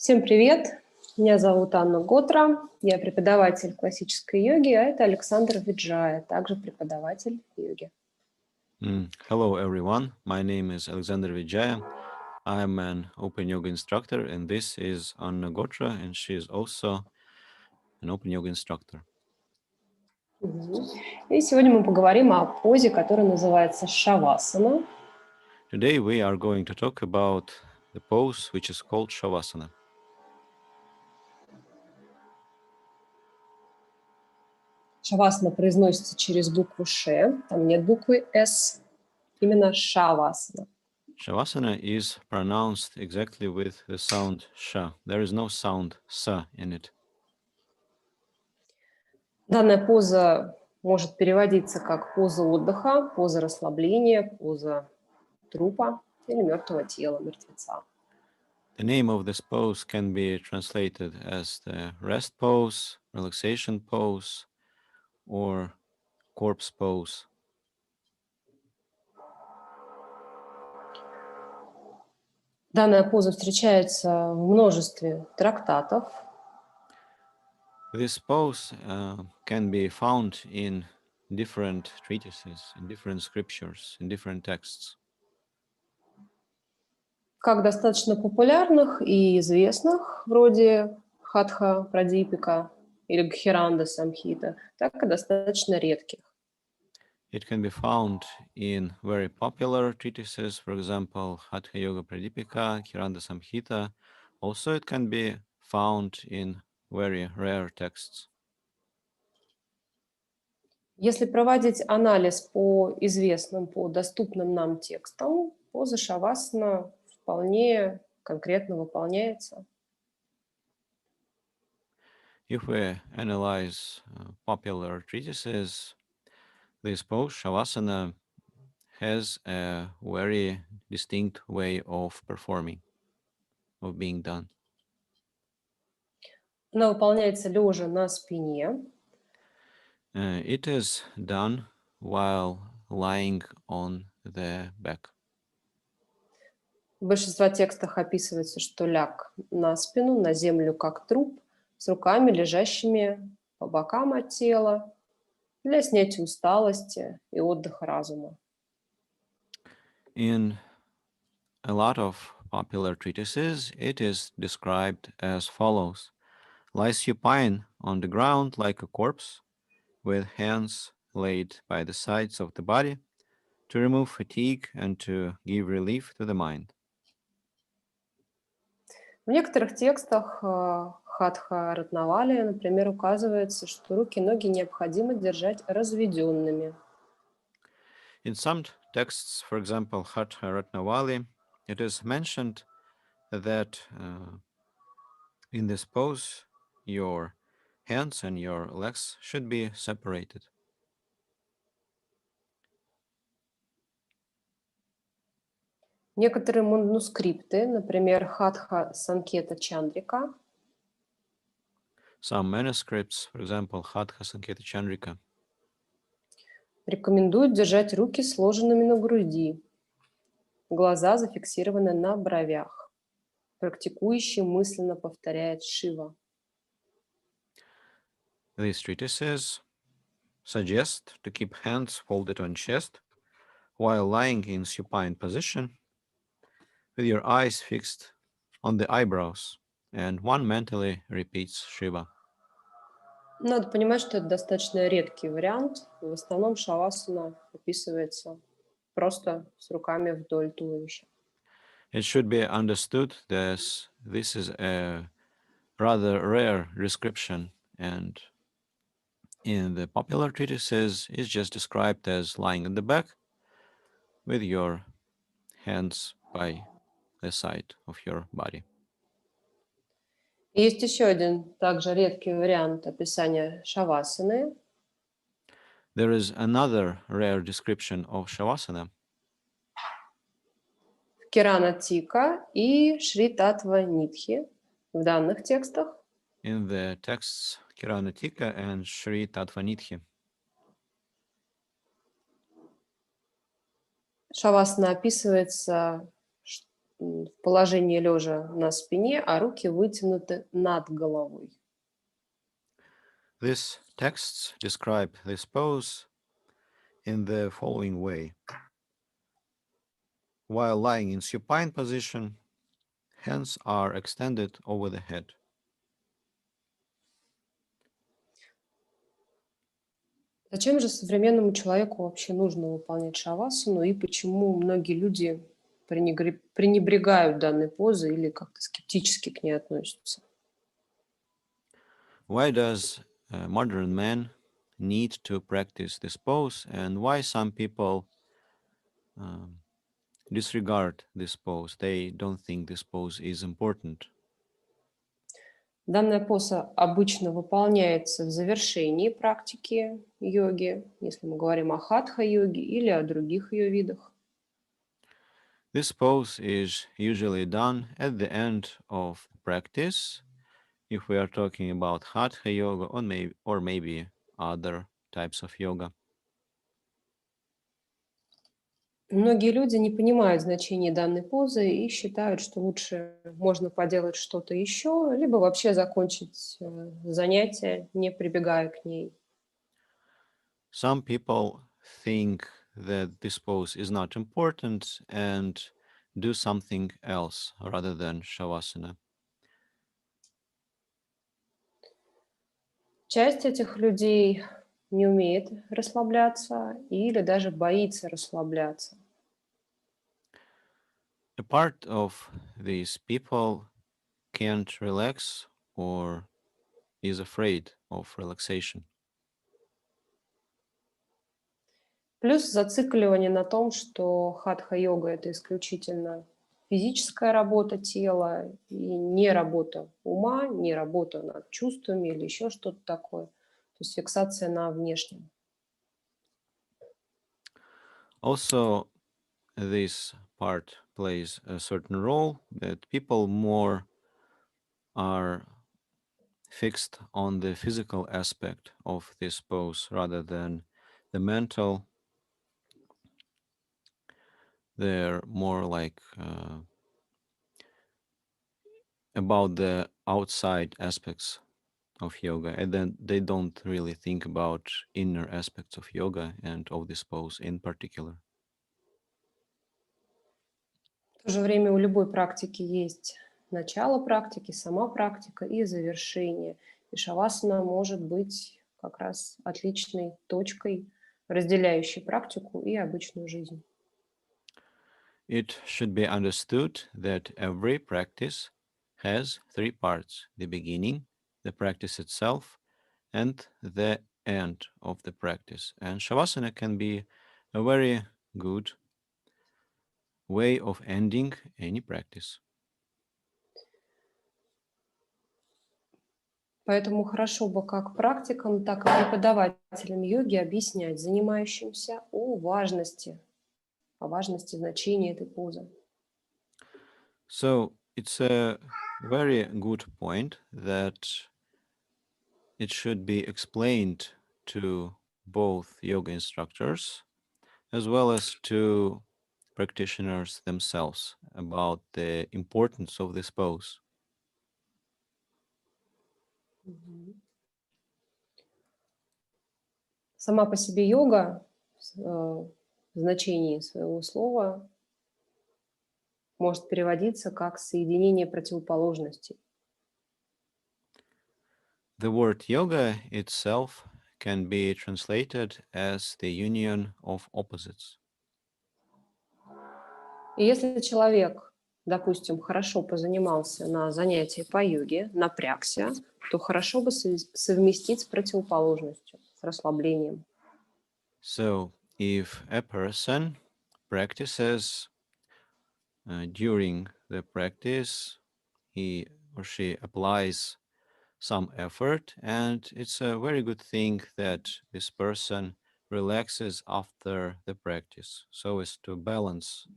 Всем привет! Меня зовут Анна Готра, я преподаватель классической йоги, а это Александра Виджая, также преподаватель йоги. Hello everyone, my name is Alexandra Vidjaya. I'm an open yoga instructor and this is Anna Gotra and she is also an open yoga instructor. И сегодня мы поговорим о позе, которая называется шавасана. Today we are going to talk about the pose which is called Shavasana. Шавасана произносится через букву Ш, там нет буквы С, именно шавасана. Shavasana is pronounced exactly with the sound Sha. There is no sound Sa in it. Данная поза может переводиться как поза отдыха, поза расслабления, поза трупа или мертвого тела, мертвеца. The name of this pose can be translated as the rest pose, relaxation pose, or corpse pose. Данная поза встречается в множестве трактатов. This pose can be found in different treatises, in different scriptures, in different texts. Как достаточно популярных и известных, вроде Хатха Прадипика или Гхиранда Самхита, так и достаточно редких. It can be found in very popular treatises, for example, Hatha Yoga Pradipika, Kiranda Samhita. Also, it can be found in very rare texts. Если проводить анализ по известным, по доступным нам текстам, поза шавасана вполне конкретно выполняется. If we analyze popular treatises, this pose, Shavasana, has a very distinct way of performing, of being done. Она выполняется лежа на спине. It is done while lying on the back. В большинстве текстов описывается, что ляг на спину, на землю как труп, с руками, лежащими по бокам от тела, для снятия усталости и отдыха разума. In a lot of popular treatises, it is described as follows: lie supine on the ground like a corpse, with hands laid by the sides of the body, to remove fatigue and to give relief to the mind. В некоторых текстах Хатха Ратнавали, например, указывается, что руки и ноги необходимо держать разведенными. In some texts, for example, Hatha Ratnavali, it is mentioned that in this pose, your hands and your legs should be separated. Некоторые манускрипты, например, Хатха Санкета Чандрика, Some manuscripts, for example, Hatha Sanketa Chandrika, рекомендуют держать руки сложенными на груди, глаза зафиксированы на бровях. Практикующий мысленно повторяет Шива. These treatises suggest to keep hands folded on chest while lying in supine position, with your eyes fixed on the eyebrows, and one mentally repeats Shiva. Надо понимать, что это достаточно редкий вариант. В основном шавасана описывается просто с руками вдоль туловища. It should be understood that this is a rather rare description, and in the popular treatises, it's just described as lying on the back with your hands by the side of your body. И есть еще один также редкий вариант описания шавасаны. There is another rare description of Shavasana Кирана Тика и Шри Татва Нитхи в данных текстах. in the texts Kiranatika and Sri Tattvanidhi. Шавасана описывается в положении лежа на спине, а руки вытянуты над головой. These texts describe this pose in the following way. While lying in supine position, hands are extended over the head. Зачем же современному человеку вообще нужно выполнять шавасану и почему многие люди пренебрегают данной позой или как-то скептически к ней относятся? Why does modern man need to practice this pose, and why some people disregard this pose? They don't think this pose is important. Данная поза обычно выполняется в завершении практики йоги, если мы говорим о хатха-йоге или о других ее видах. This pose is usually done at the end of the practice, if we are talking about hatha yoga or maybe other types of yoga. Многие люди не понимают значения данной позы и считают, что лучше можно поделать что-то еще, либо вообще закончить занятие, не прибегая к ней. Some people think that this pose is not important and do something else rather than shavasana. Часть этих людей не умеет расслабляться или даже боится расслабляться. A part of these people can't relax or is afraid of relaxation. Плюс зацикливание на том, что хатха-йога – это исключительно физическая работа тела и не работа ума, не работа над чувствами или еще что-то такое. То есть фиксация на внешнем. Also, this part plays a certain role that people more are fixed on the physical aspect of this pose rather than the mental. They're more like about the outside aspects of yoga, and then they don't really think about inner aspects of yoga and of this pose in particular. В то же время у любой практики есть начало практики, сама практика и завершение. И шавасана может быть как раз отличной точкой, разделяющей практику и обычную жизнь. It should be understood that every practice has three parts: the beginning, the practice itself, and the end of the practice. And Shavasana can be a very good way of ending any practice. Поэтому хорошо бы как практикам, так и преподавателям йоги объяснять занимающимся о важности значения этой позы. So it's a very good point that it should be explained to both yoga instructors as well as to practitioners themselves about the importance of this pose. Сама по себе йога в значении своего слова может переводиться как соединение противоположностей. The word yoga itself can be translated as the union of opposites. И если человек, допустим, хорошо позанимался на занятии по йоге, напрягся, то хорошо бы совместить с противоположностью, с расслаблением. So if a person practices during the practice, he or she applies some effort, and it's a very good thing that this person relaxes after the practice so as to balance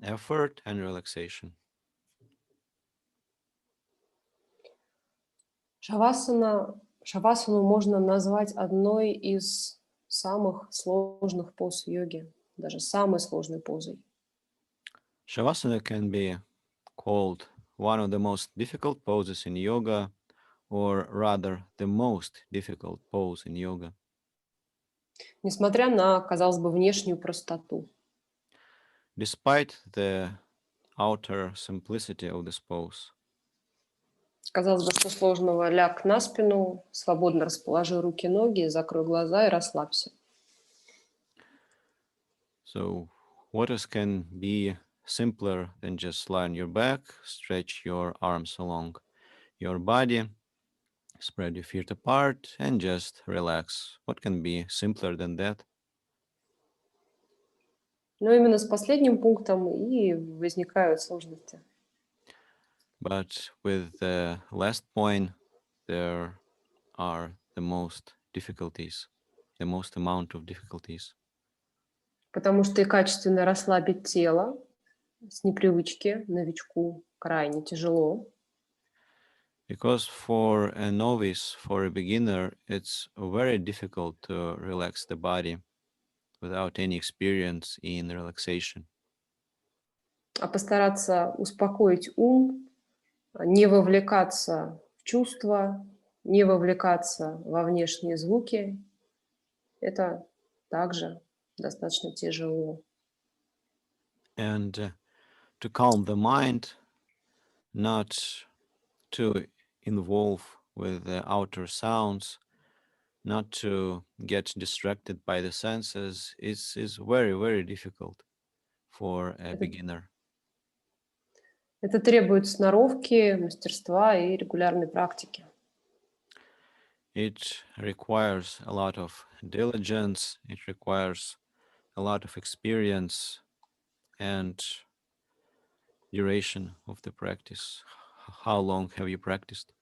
effort and relaxation. Шавасану можно назвать одной из самых сложных поз йоги, даже самой сложной позой. Shavasana can be called one of the most difficult poses in yoga, or rather, the most difficult pose in yoga. Несмотря на, казалось бы, внешнюю простоту. Despite the outer simplicity of this pose, Казалось бы, что сложного? Ляг на спину, свободно расположи руки, ноги, закрой глаза и расслабься. so what else can be simpler than just lie on your back, stretch your arms along your body, spread your feet apart, and just relax? What can be simpler than that? Но именно с последним пунктом и возникают сложности. But with the last point, there are the most difficulties, the most amount of difficulties. Потому что и качественно расслабить тело с непривычки новичку крайне тяжело. Because for a novice, for a beginner, it's very difficult to relax the body without any experience in relaxation. А постараться успокоить ум, не вовлекаться в чувства, не вовлекаться во внешние звуки, это также достаточно тяжело. And to calm the mind, not to involve with the outer sounds, not to get distracted by the senses, is very, very difficult for a beginner. Это требует сноровки, мастерства и регулярной практики. It requires a lot of diligence, it requires a lot of experience and duration of the practice. How long have you practiced?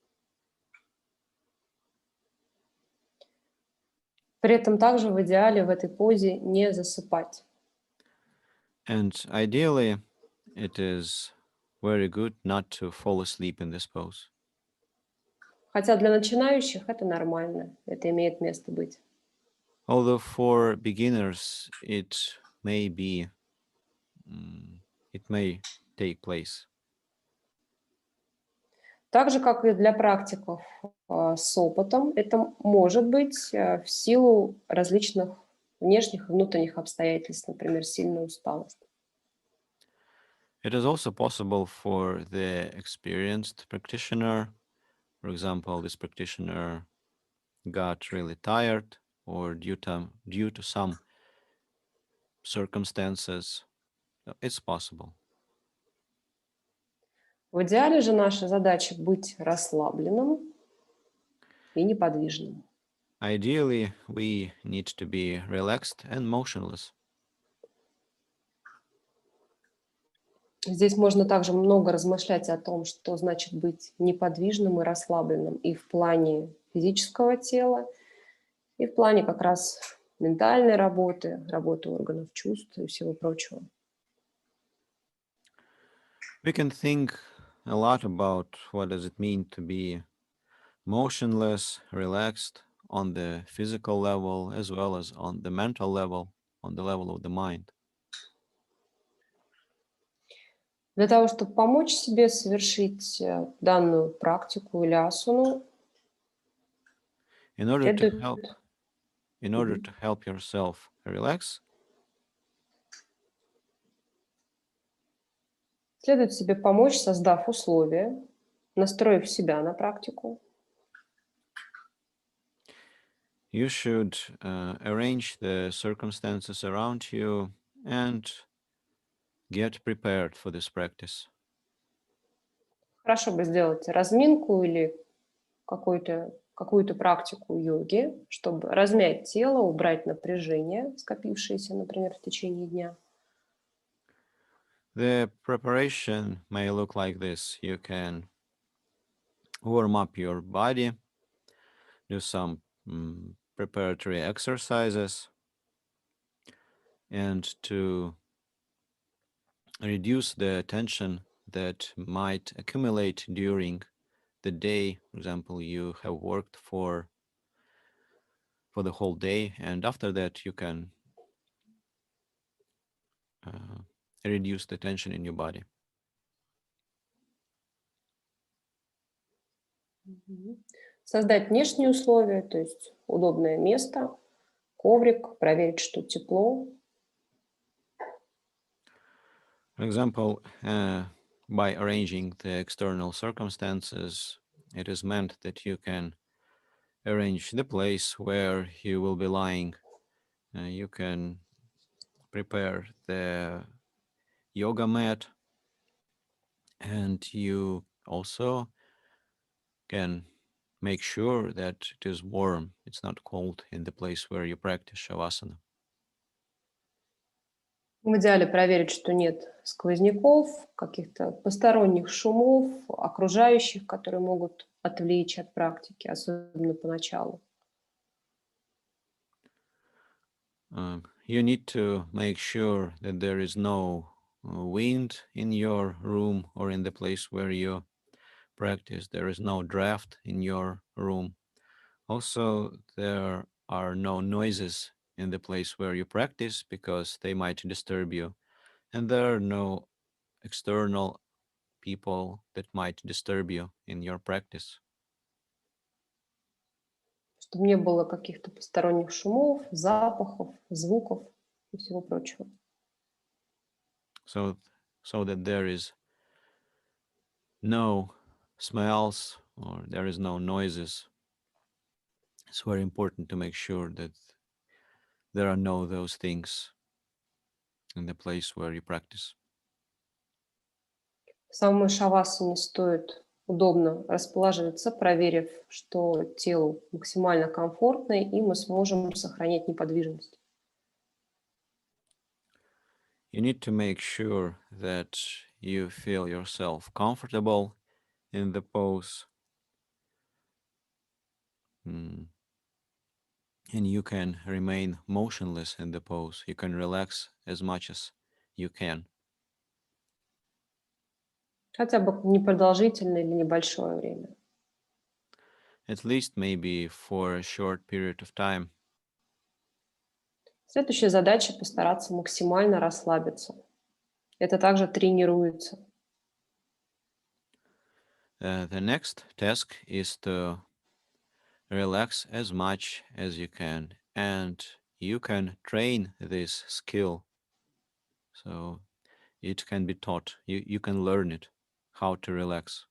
При этом также в идеале в этой позе не засыпать. And ideally, it is very good not to fall asleep in this pose. Хотя для начинающих это нормально, это имеет место быть. Although for beginners, it may be, it may take place. Так же, как и для практиков с опытом, это может быть в силу различных внешних и внутренних обстоятельств, например, сильная усталость. It is also possible for the experienced practitioner. For example, this practitioner got really tired or due to some circumstances. It's possible. В идеале же наша задача быть расслабленным и неподвижным. Ideally, we need to be relaxed and motionless. Здесь можно также много размышлять о том, что значит быть неподвижным и расслабленным и в плане физического тела, и в плане как раз ментальной работы, работы органов чувств и всего прочего. We can think a lot about what does it mean to be motionless, relaxed on the physical level as well as on the mental level, on the level of the mind. Для того, чтобы помочь себе совершить данную практику или асану, In order to следует help yourself relax, следует себе помочь, создав условия, настроив себя на практику. you should arrange the circumstances around you and get prepared for this practice. Хорошо бы сделать разминку или какую-то практику йоги, чтобы размять тело, убрать напряжение, скопившееся, например, в течение дня. The preparation may look like this. You can warm up your body, do some preparatory exercises, and to reduce the tension that might accumulate during the day. For example, you have worked for the whole day, and after that you can reduce the tension in your body. Создать внешние условия, то есть удобное место, коврик, проверить, что тепло. For example, by arranging the external circumstances, it is meant that you can arrange the place where you will be lying. You can prepare the yoga mat, and you also can make sure that it is warm. It's not cold in the place where you practice Shavasana. В идеале проверить, что нет сквозняков, каких-то посторонних шумов, окружающих, которые могут отвлечь от практики, особенно поначалу. You need to make sure that there is no wind in your room or in the place where you practice. There is no draft in your room. Also, there are no noises in the place where you practice because they might disturb you. And there are no external people that might disturb you in your practice. Чтобы не было каких-то посторонних шумов, запахов, звуков и всего прочего. So that there is no smells or there is no noises. It's very important to make sure that there are no those things in the place where you practice. В самой шавасане стоит удобно расположиться, проверив, что телу максимально комфортно, и мы сможем сохранять неподвижность. You need to make sure that you feel yourself comfortable in the pose. And you can remain motionless in the pose. You can relax as much as you can. Хотя бы непродолжительное или небольшое время. At least maybe for a short period of time. Следующая задача – постараться максимально расслабиться. Это также тренируется. The next task is to relax as much as you can. And you can train this skill. So it can be taught. You can learn it, how to relax.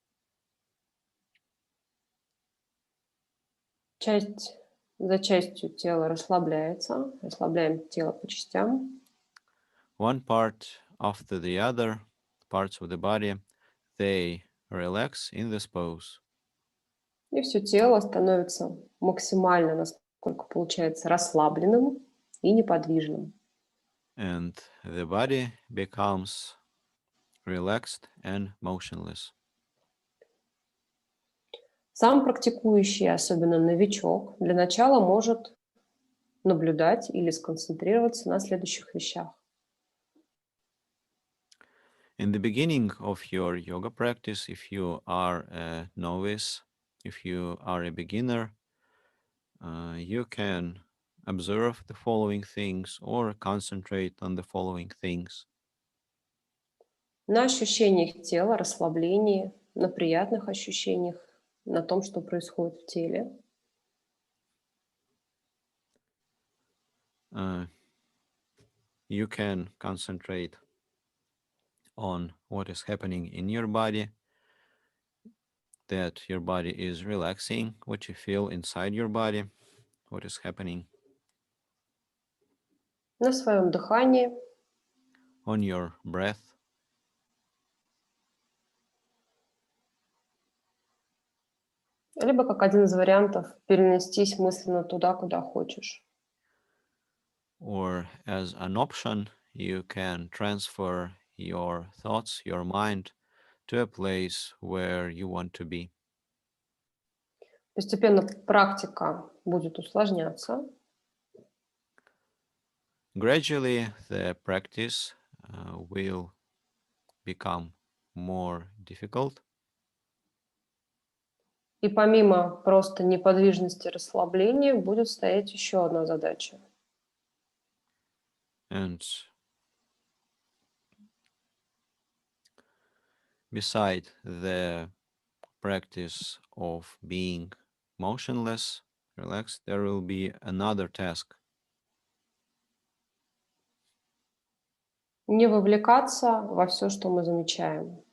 Часть за частью тело расслабляется. Расслабляем тело по частям. One part after the other, parts of the body, they relax in this pose. И все тело становится максимально, насколько получается, расслабленным и неподвижным. And the body becomes relaxed and motionless. Сам практикующий, особенно новичок, для начала может наблюдать или сконцентрироваться на следующих вещах. In the beginning of your yoga practice, if you are a novice, if you are a beginner, you can observe the following things or concentrate on the following things. На ощущениях тела, расслаблении, на приятных ощущениях, на том, что происходит в теле. You can concentrate on what is happening in your body, that your body is relaxing, what you feel inside your body, what is happening. На своем дыхании. On your breath. Либо как один из вариантов перенестись мысленно туда, куда хочешь. Or as an option, you can transfer your thoughts, your mind to a place where you want to be. Постепенно практика будет усложняться. Gradually, the practice will become more difficult. И помимо просто неподвижности и расслабления будет стоять еще одна задача. And beside the practice of being motionless, relaxed, there will be another task. Не вовлекаться во все, что мы замечаем.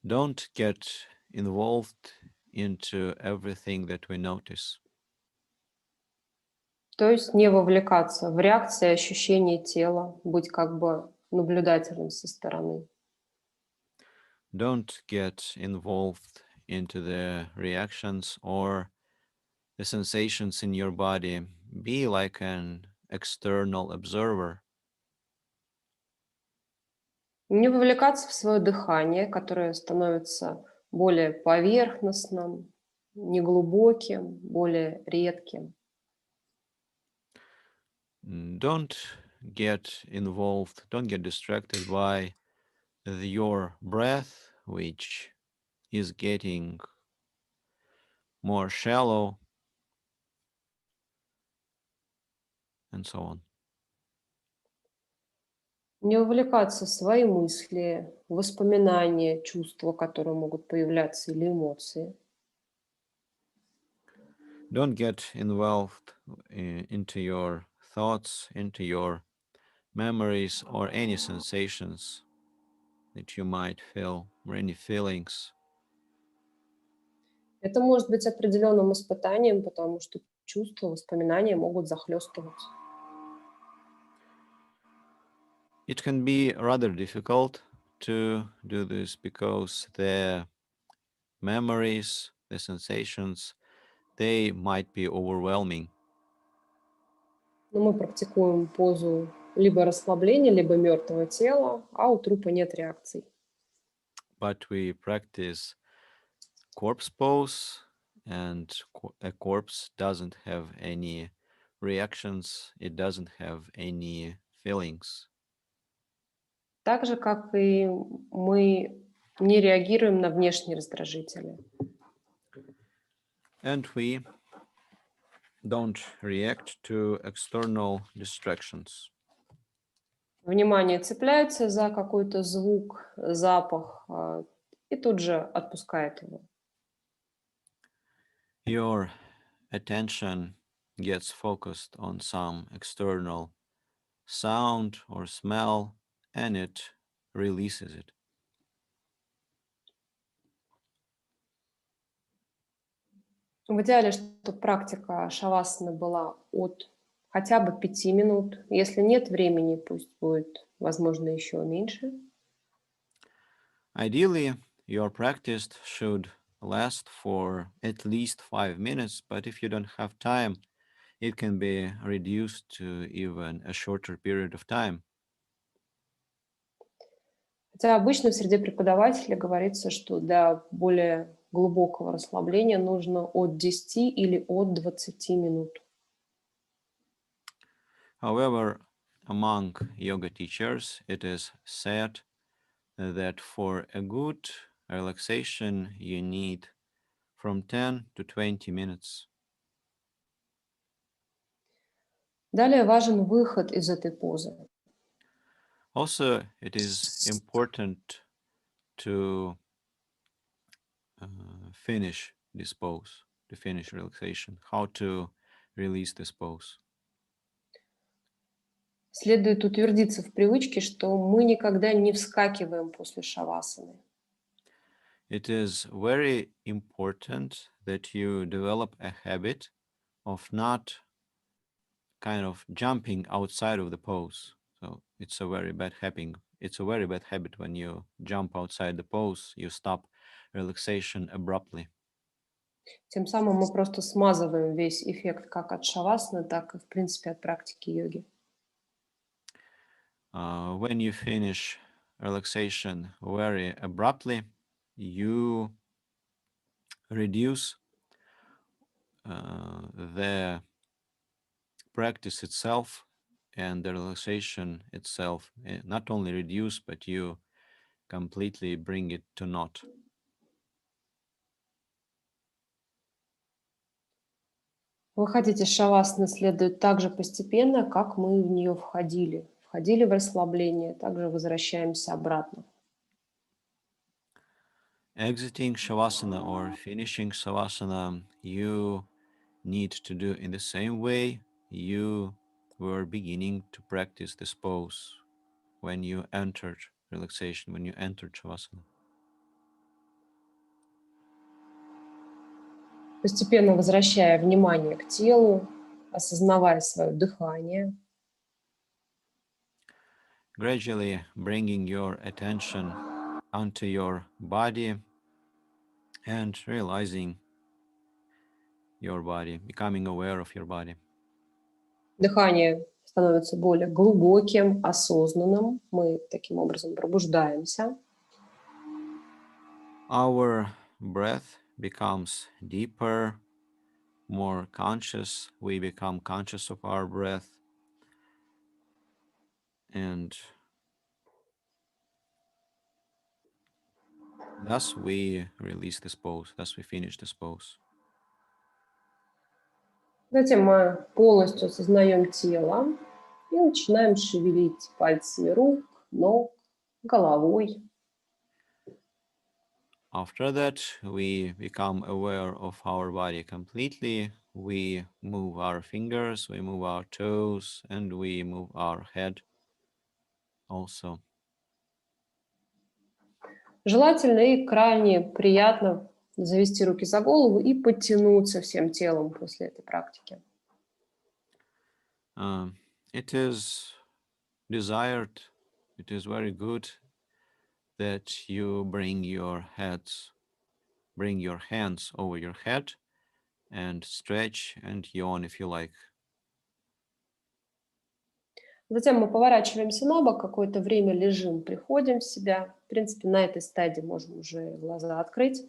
Don't get involved into everything that we notice. То есть не вовлекаться в реакции, ощущения тела, быть как бы наблюдателем со стороны. Don't get involved into the reactions or the sensations in your body. Be like an external observer. Не вовлекаться в свое дыхание, которое становится более поверхностным, неглубоким, более редким. Don't get involved, don't get distracted by your breath, which is getting more shallow, and so on. Не вовлекаться в свои мысли, воспоминания, чувства, которые могут появляться, или эмоции. Don't get involved into your thoughts, into your memories, or any sensations that you might feel, or any feelings. Это может быть определенным испытанием, потому что чувства, воспоминания могут захлестывать. It can be rather difficult to do this because the memories, the sensations, they might be overwhelming. Но мы практикуем позу либо расслабления, либо мертвого тела, а у трупа нет реакций. But we practice corpse pose, and a corpse doesn't have any reactions, it doesn't have any feelings. Так же, как и мы не реагируем на внешние раздражители. And we don't react to external distractions. Внимание цепляется за какой-то звук, запах, и тут же отпускает его. Your attention gets focused on some external sound or smell, and it releases it. В идеале, чтобы практика шавасаны была от хотя бы 5 минут. Если нет времени, пусть будет, возможно, еще меньше. Ideally, your practice should last for at least 5 minutes, but if you don't have time, it can be reduced to even a shorter period of time. Хотя обычно в среде преподавателей говорится, что для более глубокого расслабления нужно от 10 или от 20 минут. However, among yoga teachers, it is said that for a good relaxation, you need from 10 to 20 minutes. Далее важен выход из этой позы. Also, it is important to finish this pose, to finish relaxation, how to release this pose. Следует утвердиться в привычке, что мы никогда не вскакиваем после шавасаны. It is very important that you develop a habit of not kind of jumping outside of the pose. So it's a very bad habit. It's a very bad habit when you jump outside the pose, you stop relaxation abruptly. Тем самым мы просто смазываем весь эффект как от шавасаны, так и, в принципе, от практики йоги. When you finish relaxation very abruptly, you reduce the practice itself and the relaxation itself. Not only reduce, but you completely bring it to naught. Выходить из шавасаны следует так же постепенно, как мы в нее входили. Входили в расслабление, также возвращаемся обратно. exiting Shavasana or finishing Shavasana, you need to do in the same way you were beginning to practice this pose when you entered relaxation, when you entered Shavasana. Постепенно возвращая внимание к телу, осознавая свое дыхание. Gradually bringing your attention onto your body and realizing your body, becoming aware of your body. Дыхание становится более глубоким, осознанным. Мы таким образом пробуждаемся. Our breath becomes deeper, more conscious. We become conscious of our breath. And thus we release this pose, thus we finish this pose. Затем мы полностью осознаем тело и начинаем шевелить пальцами рук, ног, головой. After that, we become aware of our body completely. We move our fingers, we move our toes, and we move our head also. Желательно и крайне приятно завести руки за голову и подтянуться всем телом после этой практики. It is desired, it is very good that you bring your hands over your head and stretch and yawn if you like. Затем мы поворачиваемся на бок, какое-то время лежим, приходим в себя. В принципе, на этой стадии можем уже глаза открыть.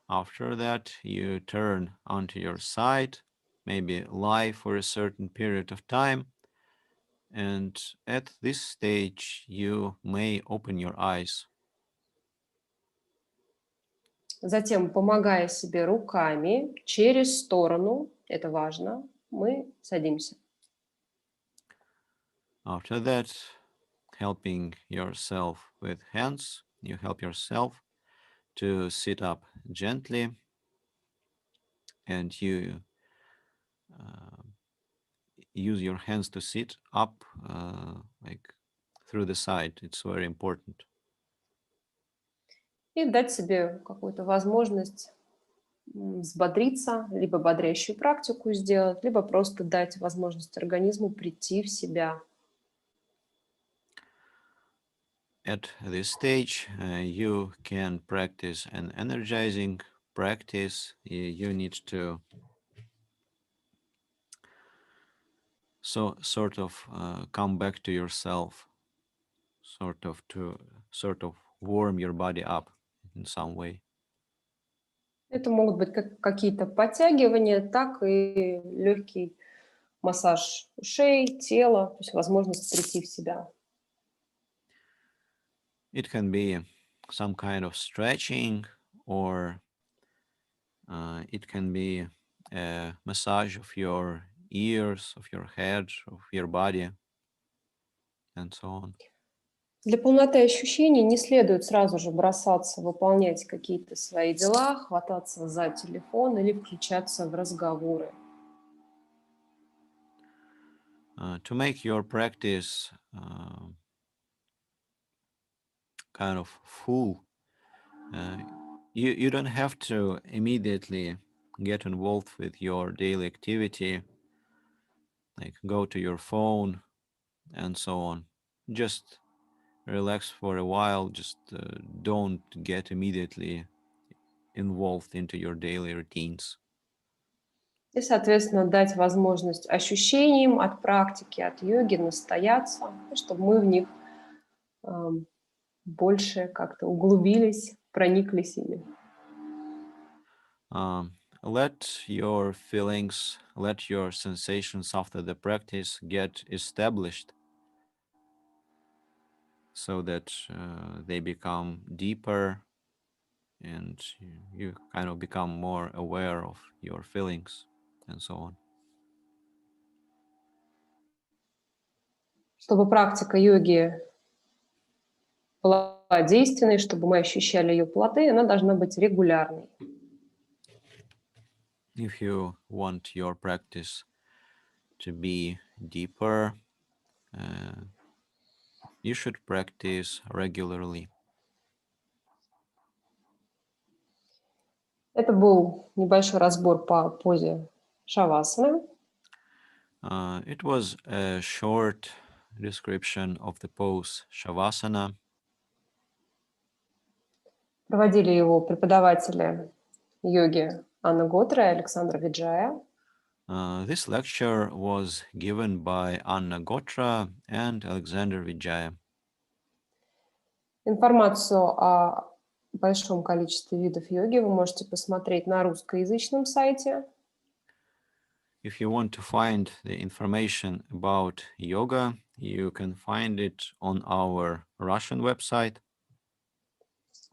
After that, you turn onto your side, maybe lie for a certain period of time. And at this stage, you may open your eyes. Затем, помогая себе руками через сторону, это важно, мы садимся. After that, helping yourself with hands, you help yourself to sit up gently, and you use your hands to sit up like through the side. It's very important. И дать себе какую-то возможность взбодриться, либо бодрящую практику сделать, либо просто дать возможность организму прийти в себя. At this stage, you can practice an energizing practice. You need to sort of come back to yourself, sort of warm your body up in some way. Это могут быть как какие-то подтягивания, так и легкий массаж ушей, тела, то есть возможность прийти в себя. It can be some kind of stretching, or it can be a massage of your ears, of your head, of your body, and so on. Для полноты ощущений не следует сразу же бросаться, выполнять какие-то свои дела, хвататься за телефон или включаться в разговоры. To make your practice kind of full, you don't have to immediately get involved with your daily activity, like go to your phone and so on. Just relax for a while, just don't get immediately involved into your daily routines. И, соответственно, дать возможность ощущениям от практики, от йоги настояться, чтобы мы в них больше как-то углубились, прониклись ими. Let your feelings, let your sensations after the practice get established so that they become deeper and you kind of become more aware of your feelings and so on. Чтобы практика йоги была действенной, чтобы мы ощущали ее плоды, она должна быть регулярной. If you want your practice to be deeper, you should practice regularly. Это был небольшой разбор по позе шавасана. It was a short description of the pose Shavasana. Проводили его преподаватели йоги Анны Готры и Александра Виджая. This lecture was given by Anna Gotra and Alexandra Vidjaya. Информацию о большом количестве видов йоги вы можете посмотреть на русскоязычном сайте. If you want to find the information about yoga, you can find it on our Russian website.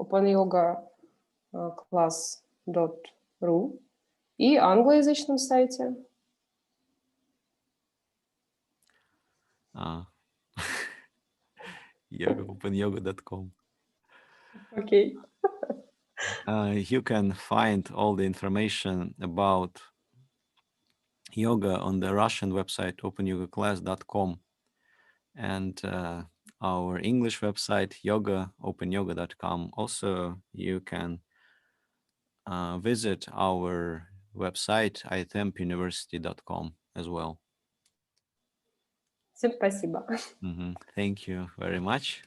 opengyoga.class.ru и англоязычном сайте. Openyoga.com. Окей. You can find all the information about yoga on the Russian website, opengyoga.class.com, and our English website, openyoga.com. Also, you can visit our website, itempuniversity.com as well. Всем спасибо. Thank you very much.